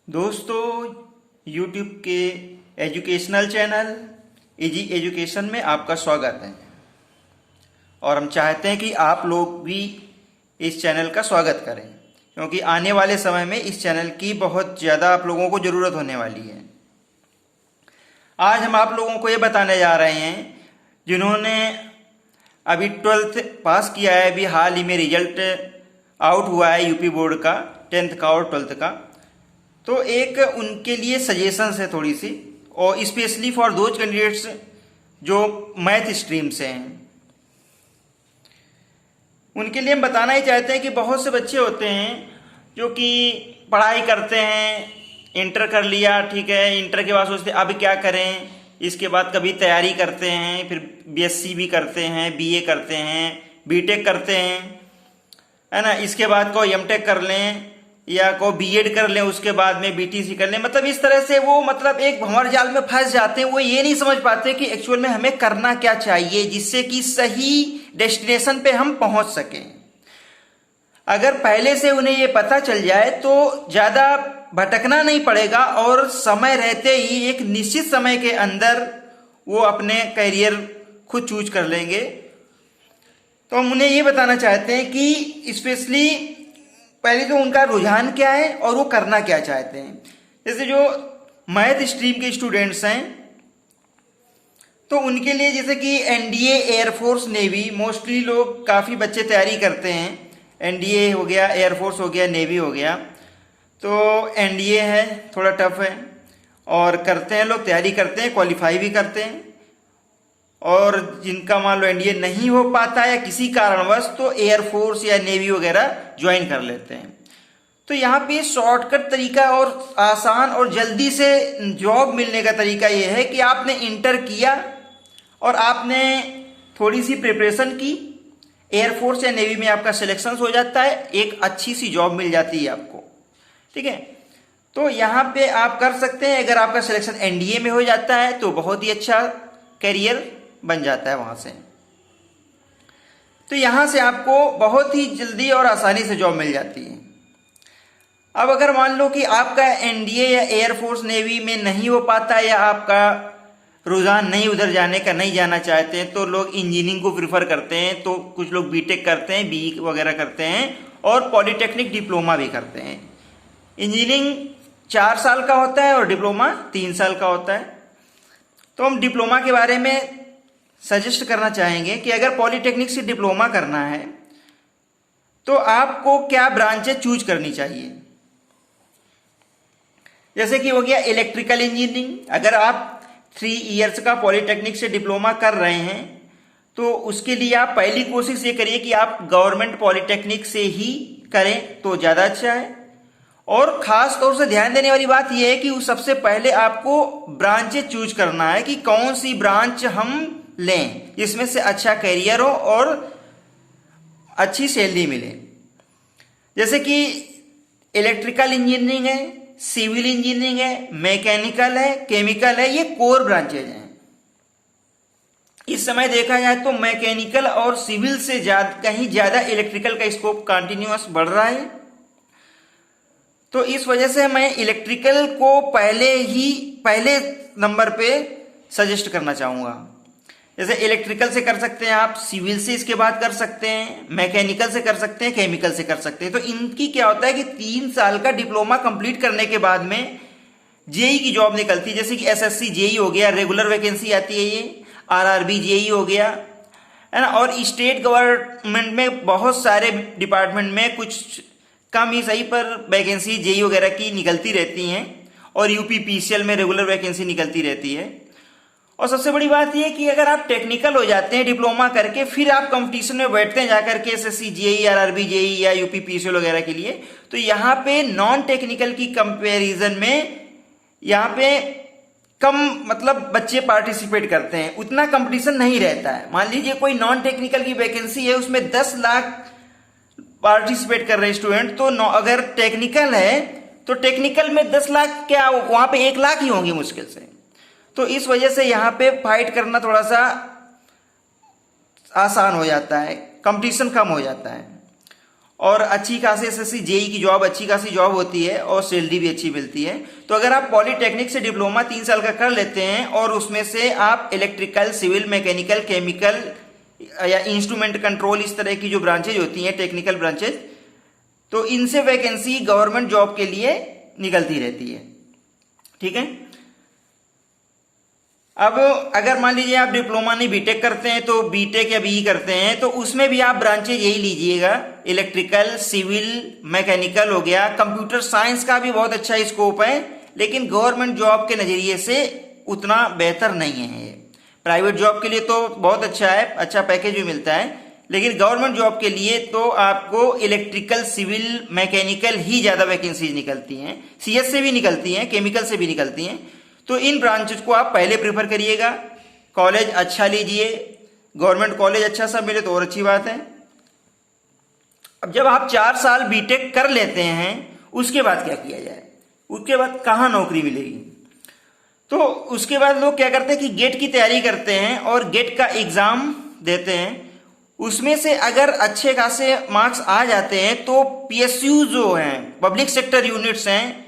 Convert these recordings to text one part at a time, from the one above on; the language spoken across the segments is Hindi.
दोस्तों, YouTube के एजुकेशनल चैनल इजी एजुकेशन में आपका स्वागत है और हम चाहते हैं कि आप लोग भी इस चैनल का स्वागत करें, क्योंकि आने वाले समय में इस चैनल की बहुत ज़्यादा आप लोगों को ज़रूरत होने वाली है। आज हम आप लोगों को ये बताने जा रहे हैं, जिन्होंने अभी 12th पास किया है, अभी हाल ही में रिजल्ट आउट हुआ है यूपी बोर्ड का 10th का और 12th का, तो एक उनके लिए सजेशंस है थोड़ी सी, और स्पेशली फॉर दोज कैंडिडेट्स जो मैथ स्ट्रीम से हैं। उनके लिए हम बताना ही चाहते हैं कि बहुत से बच्चे होते हैं जो कि पढ़ाई करते हैं, इंटर कर लिया, ठीक है, इंटर के बाद सोचते हैं अब क्या करें, इसके बाद कभी तैयारी करते हैं, फिर बीएससी भी करते हैं, बीए करते हैं, बीटेक करते हैं, है ना, इसके बाद को एमटेक कर लें या को बीएड कर लें, उसके बाद में बीटीसी कर लें। मतलब इस तरह से वो एक भंवर जाल में फंस जाते हैं। वो ये नहीं समझ पाते कि एक्चुअल में हमें करना क्या चाहिए जिससे कि सही डेस्टिनेशन पे हम पहुंच सकें। अगर पहले से उन्हें ये पता चल जाए तो ज़्यादा भटकना नहीं पड़ेगा और समय रहते ही एक निश्चित समय के अंदर वो अपने करियर खुद चूज कर लेंगे। तो हम उन्हें ये बताना चाहते हैं कि स्पेशली पहले तो उनका रुझान क्या है और वो करना क्या चाहते हैं। जैसे जो मैथ स्ट्रीम के स्टूडेंट्स हैं तो उनके लिए जैसे कि एनडीए, एयरफोर्स, नेवी, मोस्टली लोग काफ़ी बच्चे तैयारी करते हैं। एनडीए हो गया, एयरफोर्स हो गया, नेवी हो गया। तो एनडीए है, थोड़ा टफ है और करते हैं लोग, तैयारी करते हैं, क्वालिफाई भी करते हैं। और जिनका मान लो एनडीए नहीं हो पाता या किसी कारणवश, तो एयरफोर्स या नेवी वगैरह ज्वाइन कर लेते हैं। तो यहाँ पे शॉर्टकट तरीका और आसान और जल्दी से जॉब मिलने का तरीका ये है कि आपने इंटर किया और आपने थोड़ी सी प्रिपरेशन की, एयरफोर्स या नेवी में आपका सिलेक्शन हो जाता है, एक अच्छी सी जॉब मिल जाती है आपको, ठीक है। तो यहाँ पे आप कर सकते हैं। अगर आपका सिलेक्शन एनडीए में हो जाता है तो बहुत ही अच्छा करियर बन जाता है वहां से। तो यहां से आपको बहुत ही जल्दी और आसानी से जॉब मिल जाती है। अब अगर मान लो कि आपका एनडीए या एयरफोर्स, नेवी में नहीं हो पाता या आपका रुझान नहीं उधर जाने का, नहीं जाना चाहते हैं, तो लोग इंजीनियरिंग को प्रिफर करते हैं। तो कुछ लोग बीटेक करते हैं, बी वगैरह करते हैं और पॉलिटेक्निक डिप्लोमा भी करते हैं। इंजीनियरिंग 4 साल का होता है और डिप्लोमा 3 साल का होता है। तो हम डिप्लोमा के बारे में सजेस्ट करना चाहेंगे कि अगर पॉलिटेक्निक से डिप्लोमा करना है तो आपको क्या ब्रांचें चूज करनी चाहिए। जैसे कि हो गया इलेक्ट्रिकल इंजीनियरिंग। अगर आप 3 इयर्स का पॉलिटेक्निक से डिप्लोमा कर रहे हैं तो उसके लिए आप पहली कोशिश ये करिए कि आप गवर्नमेंट पॉलिटेक्निक से ही करें तो ज़्यादा अच्छा है। और ख़ास तौर से ध्यान देने वाली बात यह है कि सबसे पहले आपको ब्रांचें चूज करना है कि कौन सी ब्रांच हम लें जिसमें से अच्छा करियर हो और अच्छी सैलरी मिले। जैसे कि इलेक्ट्रिकल इंजीनियरिंग है, सिविल इंजीनियरिंग है, मैकेनिकल है, केमिकल है, ये कोर ब्रांचेज हैं। इस समय देखा जाए तो मैकेनिकल और सिविल से कहीं ज़्यादा इलेक्ट्रिकल का स्कोप कंटिन्यूअस बढ़ रहा है। तो इस वजह से मैं इलेक्ट्रिकल को पहले नंबर पे सजेस्ट करना चाहूँगा। जैसे इलेक्ट्रिकल से कर सकते हैं आप, सिविल से इसके बाद कर सकते हैं, मैकेनिकल से कर सकते हैं, केमिकल से कर सकते हैं। तो इनकी क्या होता है कि 3 साल का डिप्लोमा कंप्लीट करने के बाद में जेई की जॉब निकलती है। जैसे कि एसएससी जेई हो गया, रेगुलर वैकेंसी आती है, ये आरआरबी जेई हो गया, है ना। और स्टेट गवर्नमेंट में बहुत सारे डिपार्टमेंट में कुछ कम ही सही पर वैकेंसी जेई वगैरह की निकलती रहती हैं और यूपीपीसीएल में रेगुलर वैकेंसी निकलती रहती है। और सबसे बड़ी बात यह है कि अगर आप टेक्निकल हो जाते हैं डिप्लोमा करके, फिर आप कंपटीशन में बैठते हैं जाकर के एसएससी जेई, आरआरबी जेई या यूपीपीसीएल वगैरह के लिए, तो यहाँ पे नॉन टेक्निकल की कंपैरिजन में यहाँ पे कम बच्चे पार्टिसिपेट करते हैं, उतना कंपटीशन नहीं रहता है। मान लीजिए कोई नॉन टेक्निकल की वैकेंसी है, उसमें 10 लाख पार्टिसिपेट कर रहे हैं स्टूडेंट, तो अगर टेक्निकल है तो टेक्निकल में 10 लाख क्या, वहां पे 1 लाख ही होंगे मुश्किल से। तो इस वजह से यहाँ पे फाइट करना थोड़ा सा आसान हो जाता है, कंपटीशन कम हो जाता है। और अच्छी खासी एसएससी जेई की जॉब, अच्छी खासी जॉब होती है और सैलरी भी अच्छी मिलती है। तो अगर आप पॉलिटेक्निक से डिप्लोमा 3 साल का कर लेते हैं और उसमें से आप इलेक्ट्रिकल, सिविल, मैकेनिकल, केमिकल या इंस्ट्रूमेंट कंट्रोल, इस तरह की जो ब्रांचेज होती हैं, टेक्निकल ब्रांचेज, तो इनसे वैकेंसी गवर्नमेंट जॉब के लिए निकलती रहती है। ठीक है। अब अगर मान लीजिए आप डिप्लोमा नहीं बीटेक करते हैं, तो बीटेक या बीई करते हैं, तो उसमें भी आप ब्रांचेज यही लीजिएगा, इलेक्ट्रिकल, सिविल, मैकेनिकल हो गया। कंप्यूटर साइंस का भी बहुत अच्छा स्कोप है, लेकिन गवर्नमेंट जॉब के नजरिए से उतना बेहतर नहीं है ये। प्राइवेट जॉब के लिए तो बहुत अच्छा है, अच्छा पैकेज भी मिलता है, लेकिन गवर्नमेंट जॉब के लिए तो आपको इलेक्ट्रिकल, सिविल, मैकेनिकल ही ज्यादा वैकेंसीज निकलती हैं। सीएस से भी निकलती हैं, केमिकल से भी निकलती हैं। तो इन ब्रांचेज को आप पहले प्रीफर करिएगा। कॉलेज अच्छा लीजिए, गवर्नमेंट कॉलेज अच्छा सा मिले तो और अच्छी बात है। अब जब आप 4 साल बीटेक कर लेते हैं, उसके बाद क्या किया जाए, उसके बाद कहाँ नौकरी मिलेगी? तो उसके बाद लोग क्या करते हैं कि गेट की तैयारी करते हैं और गेट का एग्जाम देते हैं। उसमें से अगर अच्छे खासे मार्क्स आ जाते हैं तो पीएसयू जो हैं, पब्लिक सेक्टर यूनिट्स हैं,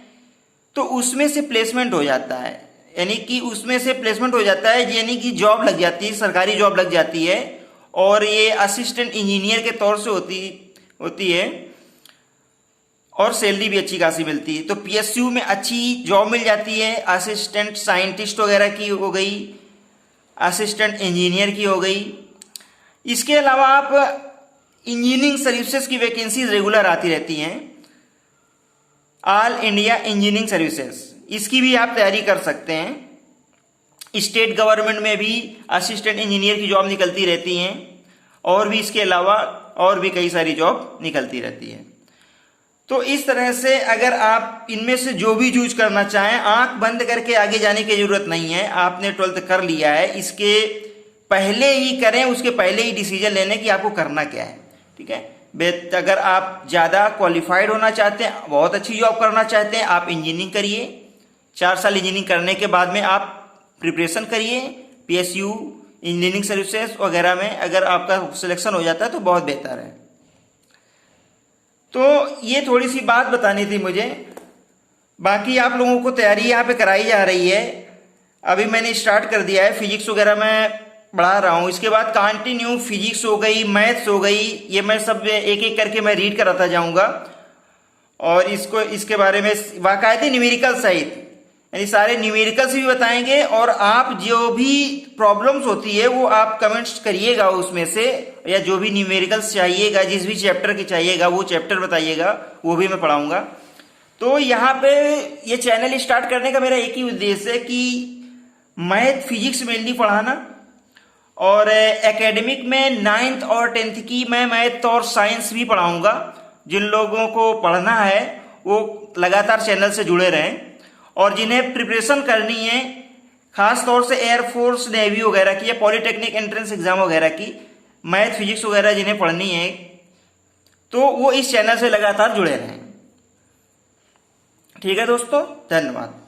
तो उसमें से प्लेसमेंट हो जाता है। यानी कि उसमें से प्लेसमेंट हो जाता है, यानी कि जॉब लग जाती है, सरकारी जॉब लग जाती है, और ये असिस्टेंट इंजीनियर के तौर से होती है और सैलरी भी अच्छी खासी मिलती है। तो पीएसयू में अच्छी जॉब मिल जाती है, असिस्टेंट साइंटिस्ट वगैरह की हो गई, असिस्टेंट इंजीनियर की हो गई। इसके अलावा आप इंजीनियरिंग सर्विसेज की वैकेंसीज रेगुलर आती रहती हैं, ऑल इंडिया इंजीनियरिंग सर्विसेज, इसकी भी आप तैयारी कर सकते हैं। स्टेट गवर्नमेंट में भी असिस्टेंट इंजीनियर की जॉब निकलती रहती हैं, और भी इसके अलावा और भी कई सारी जॉब निकलती रहती है। तो इस तरह से अगर आप इनमें से जो भी चूज करना चाहें, आंख बंद करके आगे जाने की जरूरत नहीं है। आपने 12th कर लिया है, इसके पहले ही करें, उसके पहले ही डिसीजन लेने की आपको करना क्या है। ठीक है। अगर आप ज़्यादा क्वालिफाइड होना चाहते हैं, बहुत अच्छी जॉब करना चाहते हैं, आप इंजीनियरिंग करिए। 4 साल इंजीनियरिंग करने के बाद में आप प्रिपरेशन करिए पीएसयू, इंजीनियरिंग सर्विसेज वगैरह में। अगर आपका सिलेक्शन हो जाता है तो बहुत बेहतर है। तो ये थोड़ी सी बात बतानी थी मुझे। बाकी आप लोगों को तैयारी यहाँ पे कराई जा रही है। अभी मैंने स्टार्ट कर दिया है, फिजिक्स वगैरह मैं बढ़ा रहा हूँ। इसके बाद कंटिन्यू फिजिक्स हो गई, मैथ्स हो गई, ये मैं सब एक एक करके मैं रीड कराता जाऊंगा, और इसके बारे में बाकायदे न्यूमेरिकल सहित, यानी सारे न्यूमेरिकल्स भी बताएंगे। और आप जो भी प्रॉब्लम्स होती है वो आप कमेंट्स करिएगा उसमें से, या जो भी न्यूमेरिकल्स चाहिएगा, जिस भी चैप्टर की चाहिएगा वो चैप्टर बताइएगा, वो भी मैं पढ़ाऊंगा। तो यहाँ पे ये चैनल स्टार्ट करने का मेरा एक ही उद्देश्य है कि मैथ फिजिक्स मेनली पढ़ाना, और एकेडमिक में 9th और 10th की मैं मैथ और साइंस भी पढ़ाऊंगा। जिन लोगों को पढ़ना है वो लगातार चैनल से जुड़े रहें, और जिन्हें प्रिपरेशन करनी है खास तौर से एयरफोर्स, नेवी वगैरह की, या पॉलिटेक्निक एंट्रेंस एग्जाम वगैरह की, मैथ फिजिक्स वगैरह जिन्हें पढ़नी है, तो वो इस चैनल से लगातार जुड़े रहें। ठीक है दोस्तों, धन्यवाद।